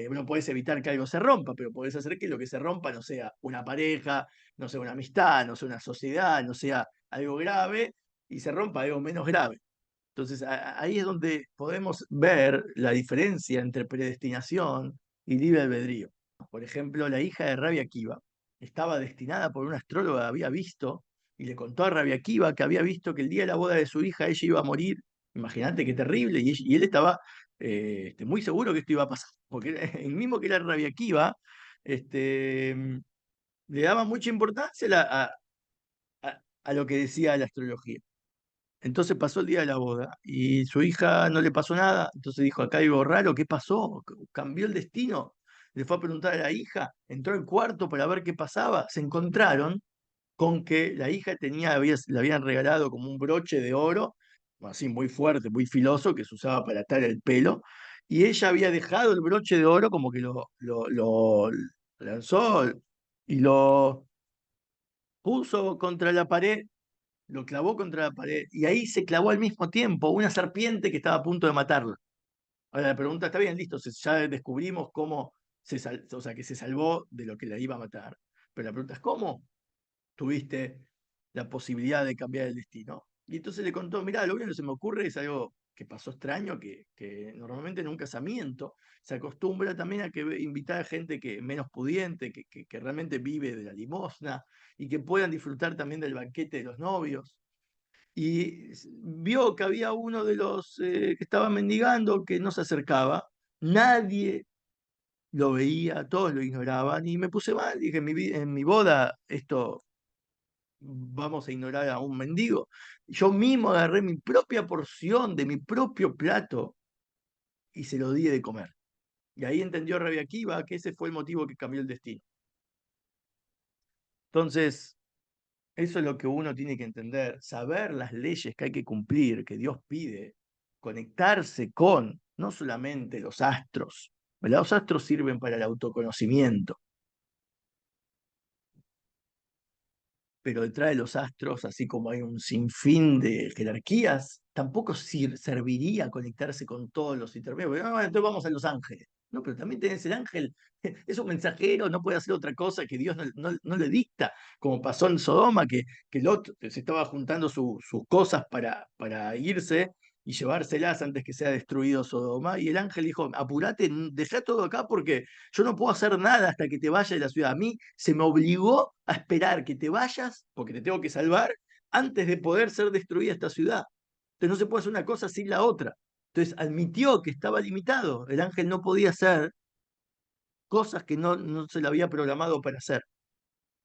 No podés evitar que algo se rompa, pero podés hacer que lo que se rompa no sea una pareja, no sea una amistad, no sea una sociedad, no sea algo grave, y se rompa algo menos grave. Entonces ahí es donde podemos ver la diferencia entre predestinación y libre albedrío. Por ejemplo, la hija de Rabbi Akiva estaba destinada por un astrólogo, había visto, y le contó a Rabbi Akiva que había visto que el día de la boda de su hija ella iba a morir. Imagínate qué terrible, y él estaba muy seguro que esto iba a pasar, porque el mismo que era Rabbi Akiva, este, le daba mucha importancia a lo que decía la astrología. Entonces pasó el día de la boda y su hija no le pasó nada. Entonces dijo, acá hay algo raro, ¿qué pasó? ¿Cambió el destino? Le fue a preguntar a la hija, entró al cuarto para ver qué pasaba. Se encontraron con que la hija le habían regalado como un broche de oro, así muy fuerte, muy filoso, que se usaba para atar el pelo, y ella había dejado el broche de oro como que lo lanzó y lo puso contra la pared, lo clavó contra la pared y ahí se clavó al mismo tiempo una serpiente que estaba a punto de matarla. Ahora la pregunta está bien, listo, ya descubrimos cómo o sea, que se salvó de lo que la iba a matar. Pero la pregunta es, ¿cómo tuviste la posibilidad de cambiar el destino? Y entonces le contó, mirá, lo único que se me ocurre es algo que pasó extraño, que normalmente en un casamiento se acostumbra también a que invitar a gente que menos pudiente, que realmente vive de la limosna y que puedan disfrutar también del banquete de los novios. Y vio que había uno de los que estaba mendigando que no se acercaba, nadie lo veía, todos lo ignoraban y me puse mal, dije, en mi boda esto vamos a ignorar a un mendigo. Yo mismo agarré mi propia porción de mi propio plato y se lo di de comer. Y ahí entendió Rabbi Akiva que ese fue el motivo que cambió el destino. Entonces, eso es lo que uno tiene que entender, saber las leyes que hay que cumplir, que Dios pide, conectarse con no solamente los astros, los astros sirven para el autoconocimiento, pero detrás de los astros, así como hay un sinfín de jerarquías, tampoco serviría conectarse con todos los intermedios. Bueno, entonces vamos a los ángeles. No, pero también tenés el ángel, es un mensajero, no puede hacer otra cosa que Dios no le dicta, como pasó en Sodoma, que Lot se estaba juntando sus cosas para irse y llevárselas antes que sea destruido Sodoma, y el ángel dijo, apurate, dejá todo acá porque yo no puedo hacer nada hasta que te vayas de la ciudad. A mí se me obligó a esperar que te vayas, porque te tengo que salvar, antes de poder ser destruida esta ciudad. Entonces no se puede hacer una cosa sin la otra. Entonces admitió que estaba limitado. El ángel no podía hacer cosas que no se le había programado para hacer.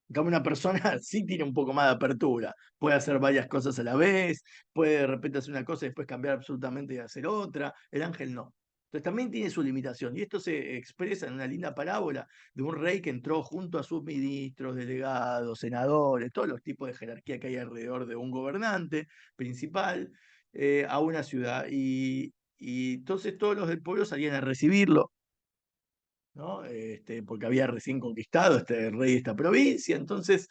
En cambio, una persona sí tiene un poco más de apertura. Puede hacer varias cosas a la vez, puede de repente hacer una cosa y después cambiar absolutamente y hacer otra. El ángel no. Entonces también tiene su limitación. Y esto se expresa en una linda parábola de un rey que entró junto a sus ministros, delegados, senadores, todos los tipos de jerarquía que hay alrededor de un gobernante principal, a una ciudad. Y entonces todos los del pueblo salían a recibirlo, ¿no? Porque había recién conquistado este rey esta provincia, entonces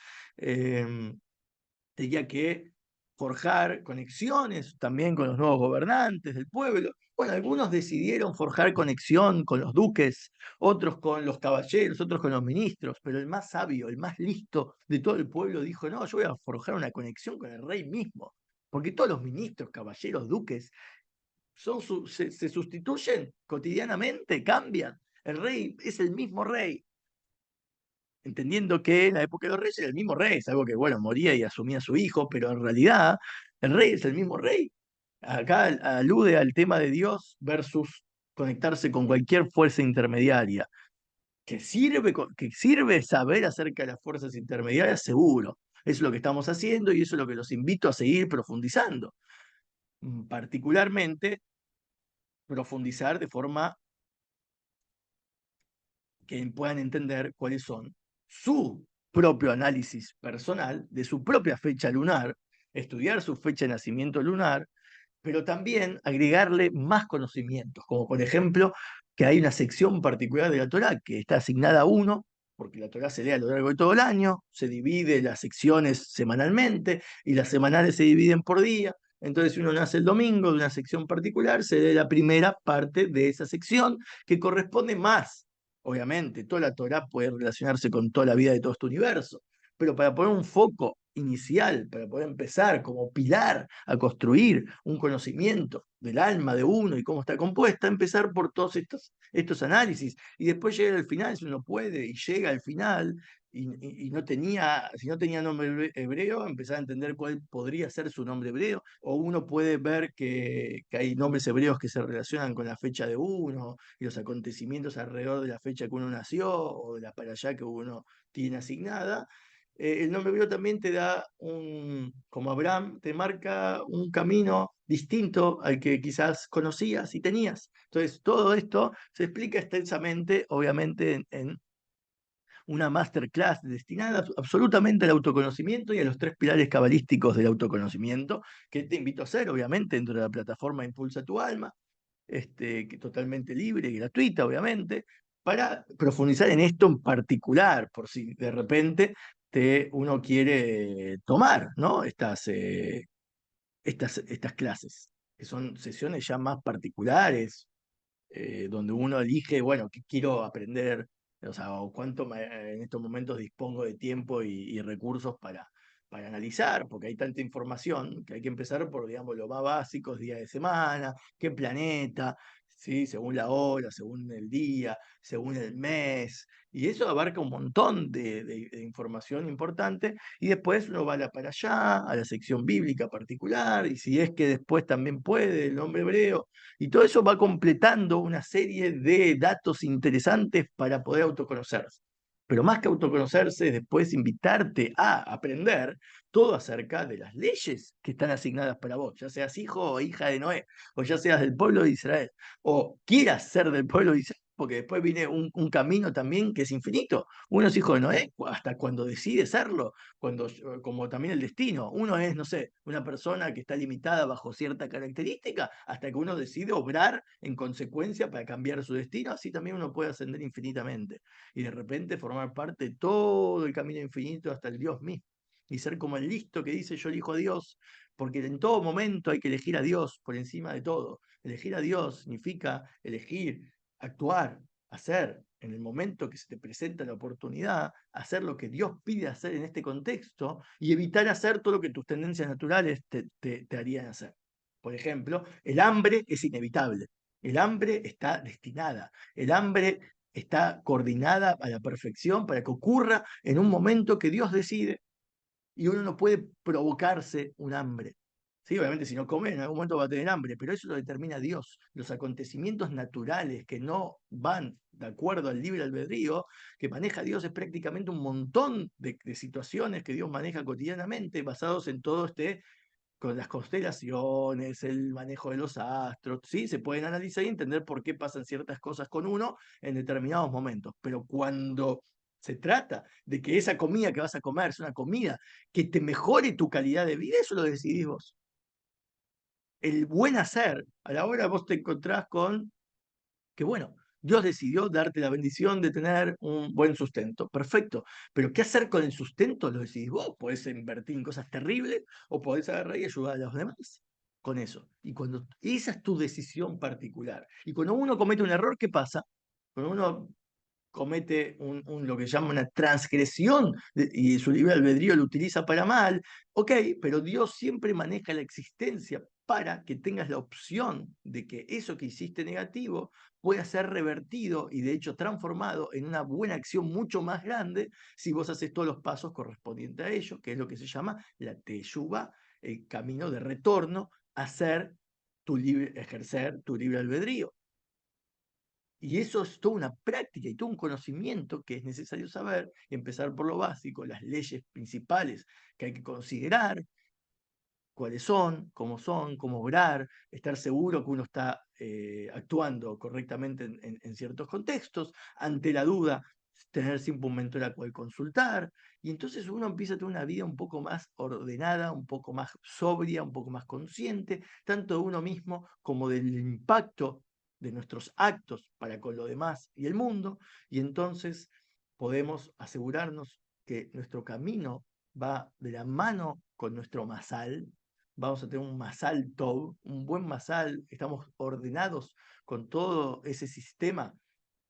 tenía que forjar conexiones también con los nuevos gobernantes del pueblo. Bueno, algunos decidieron forjar conexión con los duques, otros con los caballeros, otros con los ministros, pero el más sabio, el más listo de todo el pueblo dijo, no, yo voy a forjar una conexión con el rey mismo, porque todos los ministros, caballeros, duques, se sustituyen cotidianamente, cambian. El rey es el mismo rey, entendiendo que en la época de los reyes era el mismo rey, salvo que, bueno, moría y asumía a su hijo, pero en realidad el rey es el mismo rey. Acá alude al tema de Dios versus conectarse con cualquier fuerza intermediaria. Que sirve saber acerca de las fuerzas intermediarias, seguro. Eso es lo que estamos haciendo y eso es lo que los invito a seguir profundizando. Particularmente, profundizar de forma que puedan entender cuáles son su propio análisis personal de su propia fecha lunar, estudiar su fecha de nacimiento lunar, pero también agregarle más conocimientos, como por ejemplo que hay una sección particular de la Torá que está asignada a uno, porque la Torá se lee a lo largo de todo el año, se divide las secciones semanalmente y las semanales se dividen por día. Entonces, si uno nace el domingo de una sección particular, se lee la primera parte de esa sección que corresponde más. Obviamente, toda la Torá puede relacionarse con toda la vida de todo este universo, pero para poner un foco inicial, para poder empezar como pilar a construir un conocimiento del alma de uno y cómo está compuesta, empezar por todos estos análisis y después llegar al final, si uno puede, y llega al final, y no tenía, si no tenía nombre hebreo, empezar a entender cuál podría ser su nombre hebreo, o uno puede ver que hay nombres hebreos que se relacionan con la fecha de uno y los acontecimientos alrededor de la fecha que uno nació o de la para allá que uno tiene asignada. El nombre hebreo también te da como Abraham, te marca un camino distinto al que quizás conocías y tenías. Entonces, todo esto se explica extensamente, obviamente, en una masterclass destinada absolutamente al autoconocimiento y a los tres pilares cabalísticos del autoconocimiento, que te invito a hacer, obviamente, dentro de la plataforma Impulsa tu Alma, que totalmente libre y gratuita, obviamente, para profundizar en esto en particular, por si de repente uno quiere tomar, ¿no? Estas clases, que son sesiones ya más particulares, donde uno elige, bueno, qué quiero aprender, o sea, o en estos momentos dispongo de tiempo y recursos para analizar, porque hay tanta información que hay que empezar por, digamos, lo más básico, día de semana, qué planeta, ¿sí? Según la hora, según el día, según el mes, y eso abarca un montón de información importante, y después uno para allá, a la sección bíblica particular, y si es que después también puede el nombre hebreo, y todo eso va completando una serie de datos interesantes para poder autoconocerse. Pero más que autoconocerse, después invitarte a aprender todo acerca de las leyes que están asignadas para vos, ya seas hijo o hija de Noé, o ya seas del pueblo de Israel, o quieras ser del pueblo de Israel, porque después viene un camino también que es infinito. Uno es hijo de Noé hasta cuando decide serlo, como también el destino. Uno es, no sé, una persona que está limitada bajo cierta característica hasta que uno decide obrar en consecuencia para cambiar su destino, así también uno puede ascender infinitamente y de repente formar parte de todo el camino infinito hasta el Dios mismo y ser como el listo que dice yo elijo a Dios, porque en todo momento hay que elegir a Dios por encima de todo. Elegir a Dios significa elegir, actuar, hacer en el momento que se te presenta la oportunidad, hacer lo que Dios pide hacer en este contexto y evitar hacer todo lo que tus tendencias naturales te harían hacer. Por ejemplo, el hambre es inevitable, el hambre está destinada, el hambre está coordinada a la perfección para que ocurra en un momento que Dios decide y uno no puede provocarse un hambre. Sí, obviamente si no come en algún momento va a tener hambre, pero eso lo determina Dios. Los acontecimientos naturales que no van de acuerdo al libre albedrío que maneja Dios es prácticamente un montón de situaciones que Dios maneja cotidianamente basados en todo con las constelaciones, el manejo de los astros, ¿sí? Se pueden analizar y entender por qué pasan ciertas cosas con uno en determinados momentos. Pero cuando se trata de que esa comida que vas a comer es una comida que te mejore tu calidad de vida, eso lo decidís vos. El buen hacer, a la hora vos te encontrás con que bueno, Dios decidió darte la bendición de tener un buen sustento, perfecto, pero ¿qué hacer con el sustento? Lo decidís vos, podés invertir en cosas terribles o podés agarrar y ayudar a los demás con eso. Y cuando esa es tu decisión particular. Y cuando uno comete un error, ¿qué pasa? Cuando uno comete lo que llama una transgresión y su libre albedrío lo utiliza para mal, ok, pero Dios siempre maneja la existencia para que tengas la opción de que eso que hiciste negativo pueda ser revertido y de hecho transformado en una buena acción mucho más grande si vos haces todos los pasos correspondientes a ello, que es lo que se llama la teshuvá, el camino de retorno a ejercer tu libre albedrío. Y eso es toda una práctica y todo un conocimiento que es necesario saber, empezar por lo básico, las leyes principales que hay que considerar, cuáles son, cómo obrar, estar seguro que uno está actuando correctamente en ciertos contextos, ante la duda, tener siempre un mentor a cual consultar, y entonces uno empieza a tener una vida un poco más ordenada, un poco más sobria, un poco más consciente, tanto de uno mismo como del impacto de nuestros actos para con lo demás y el mundo, y entonces podemos asegurarnos que nuestro camino va de la mano con nuestro masal, vamos a tener un Masal Tov, un buen Masal, estamos ordenados con todo ese sistema,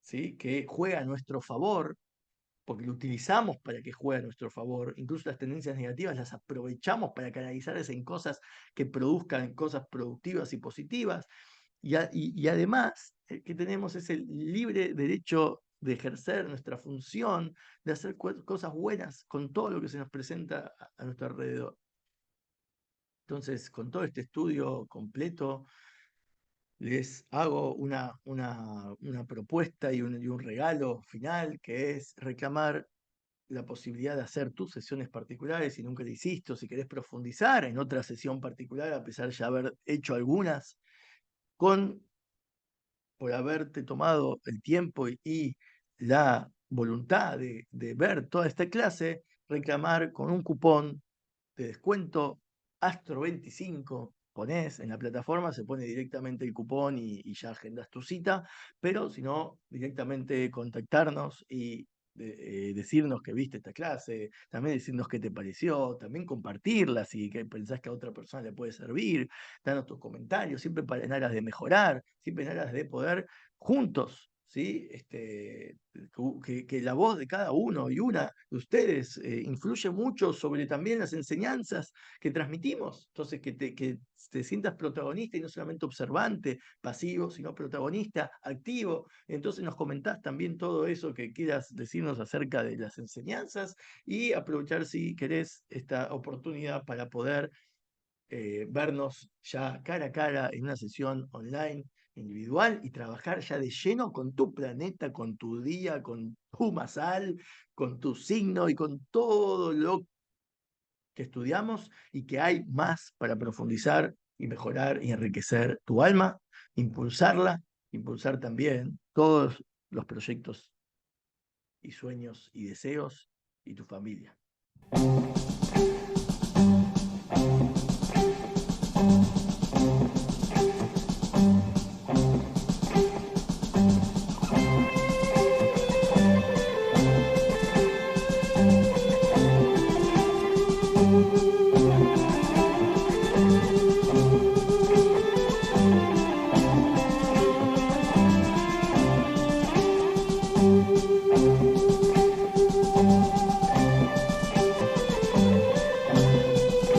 ¿sí? Que juega a nuestro favor, porque lo utilizamos para que juegue a nuestro favor, incluso las tendencias negativas las aprovechamos para canalizarlas en cosas que produzcan cosas productivas y positivas, y además que tenemos ese libre derecho de ejercer nuestra función, de hacer cosas buenas con todo lo que se nos presenta a nuestro alrededor. Entonces, con todo este estudio completo, les hago una propuesta y un regalo final, que es reclamar la posibilidad de hacer tus sesiones particulares si nunca lo hiciste, o si querés profundizar en otra sesión particular, a pesar de ya haber hecho algunas, con por haberte tomado el tiempo y la voluntad de ver toda esta clase, reclamar con un cupón de descuento Astro25. Ponés en la plataforma, se pone directamente el cupón y ya agendas tu cita, pero si no, directamente contactarnos y decirnos que viste esta clase, también decirnos qué te pareció, también compartirla si que pensás que a otra persona le puede servir, darnos tus comentarios, siempre en aras de mejorar, siempre en aras de poder juntos, ¿sí? Que la voz de cada uno y una de ustedes influye mucho sobre también las enseñanzas que transmitimos. Entonces, que te sientas protagonista y no solamente observante, pasivo, sino protagonista, activo. Entonces nos comentás también todo eso que quieras decirnos acerca de las enseñanzas y aprovechar, si querés, esta oportunidad para poder vernos ya cara a cara en una sesión online individual y trabajar ya de lleno con tu planeta, con tu día, con tu masal, con tu signo y con todo lo que estudiamos y que hay más para profundizar y mejorar y enriquecer tu alma, impulsarla, impulsar también todos los proyectos y sueños y deseos y tu familia.